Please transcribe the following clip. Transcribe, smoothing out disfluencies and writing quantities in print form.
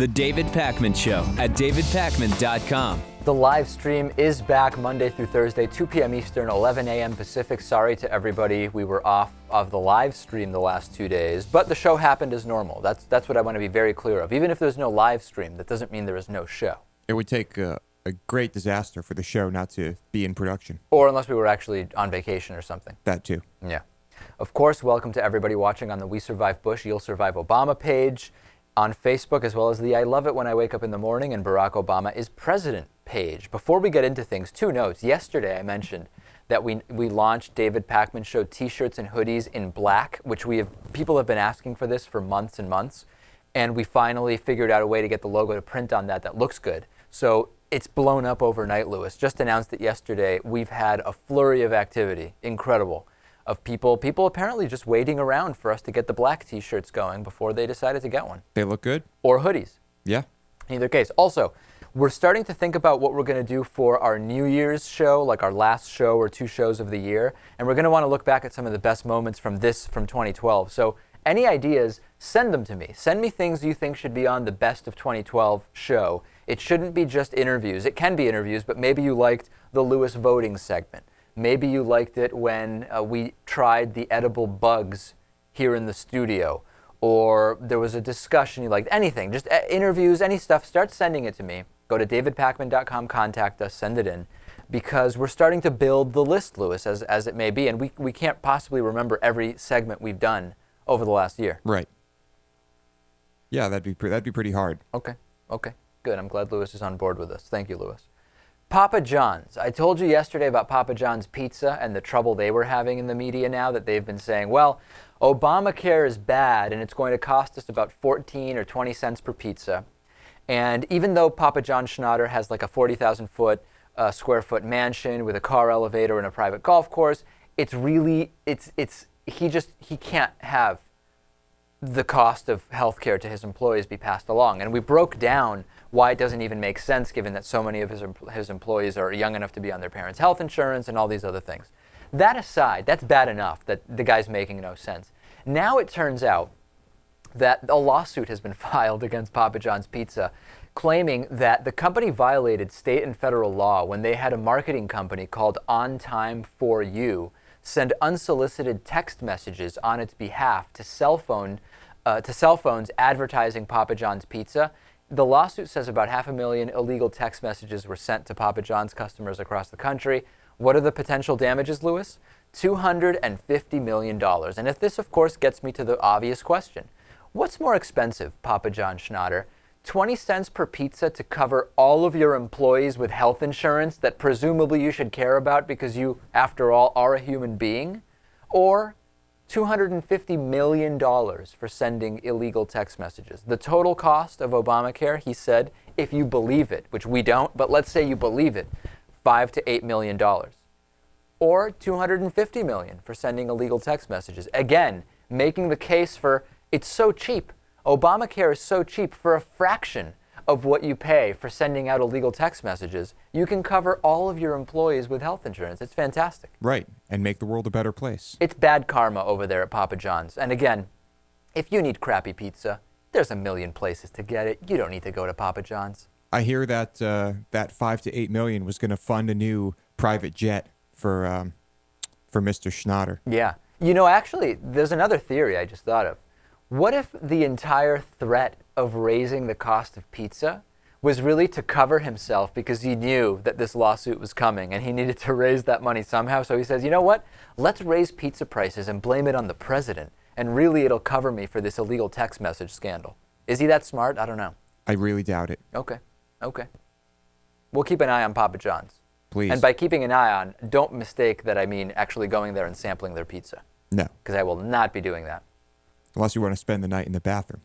The David Pakman Show at davidpakman.com. The live stream is back Monday through Thursday, 2 p.m. Eastern, 11 a.m. Pacific. Sorry to everybody, we were off of the live stream the last 2 days, but the show happened as normal. That's what I want to be very clear of. Even if there's no live stream, that doesn't mean there is no show. It would take a great disaster for the show not to be in production. Or unless we were actually on vacation or something. That too. Yeah. Of course, welcome to everybody watching on the We Survive Bush, You'll Survive Obama page on Facebook, as well as the I Love It When I Wake Up in the Morning and Barack Obama is President page. Before we get into things, 2 notes. Yesterday I mentioned that we launched David Pakman Show t-shirts and hoodies in black, which people have been asking for this for months and months, and we finally figured out a way to get the logo to print on that looks good. So it's blown up overnight, Lewis. Just announced it yesterday. We've had a flurry of activity, incredible, of people apparently just waiting around for us to get the black t-shirts going before they decided to get one. They look good. Or hoodies. Yeah. In either case. Also, we're starting to think about what we're going to do for our New Year's show, like our last show or 2 shows of the year. And we're going to want to look back at some of the best moments from 2012. So any ideas, send them to me. Send me things you think should be on the Best of 2012 show. It shouldn't be just interviews. It can be interviews, but maybe you liked the Lewis voting segment. Maybe you liked it when we tried the edible bugs here in the studio. Or there was a discussion you liked. Anything, just interviews, any stuff, start sending it to me. Go to davidpakman.com, contact us, send it in. Because we're starting to build the list, Lewis, as it may be. And we can't possibly remember every segment we've done over the last year. Right. Yeah, that'd be pretty hard. Okay, good. I'm glad Lewis is on board with us. Thank you, Lewis. Papa John's. I told you yesterday about Papa John's Pizza and the trouble they were having in the media now, that they've been saying, well, Obamacare is bad and it's going to cost us about 14 or 20 cents per pizza. And even though Papa John Schnatter has like a 40,000 square foot mansion with a car elevator and a private golf course, he can't have the cost of health care to his employees be passed along. And we broke down why it doesn't even make sense, given that so many of his employees are young enough to be on their parents' health insurance and all these other things. That aside, that's bad enough that the guy's making no sense. Now it turns out that a lawsuit has been filed against Papa John's Pizza, claiming that the company violated state and federal law when they had a marketing company called On Time For You send unsolicited text messages on its behalf to cell phones advertising Papa John's Pizza. The lawsuit says about 500,000 illegal text messages were sent to Papa John's customers across the country. What are the potential damages, Lewis? $250 million. And if this, of course, gets me to the obvious question, what's more expensive, Papa John Schnatter? 20 cents per pizza to cover all of your employees with health insurance that presumably you should care about because you, after all, are a human being? Or $250 million for sending illegal text messages? The total cost of Obamacare, he said, if you believe it, which we don't, but let's say you believe it, $5 to $8 million. Or $250 million for sending illegal text messages. Again, making the case for it's so cheap. Obamacare is so cheap. For a fraction of what you pay for sending out illegal text messages, you can cover all of your employees with health insurance. It's fantastic. Right, and make the world a better place. It's bad karma over there at Papa John's. And again, if you need crappy pizza, there's a million places to get it. You don't need to go to Papa John's. I hear that that 5 to 8 million was going to fund a new private jet for Mr. Schnatter. Yeah. You know, actually, there's another theory I just thought of. What if the entire threat of raising the cost of pizza was really to cover himself because he knew that this lawsuit was coming and he needed to raise that money somehow? So he says, you know what? Let's raise pizza prices and blame it on the president. And really it'll cover me for this illegal text message scandal. Is he that smart? I don't know. I really doubt it. Okay. We'll keep an eye on Papa John's. Please. And by keeping an eye on, don't mistake that I mean actually going there and sampling their pizza. No. Because I will not be doing that. Unless you want to spend the night in the bathroom.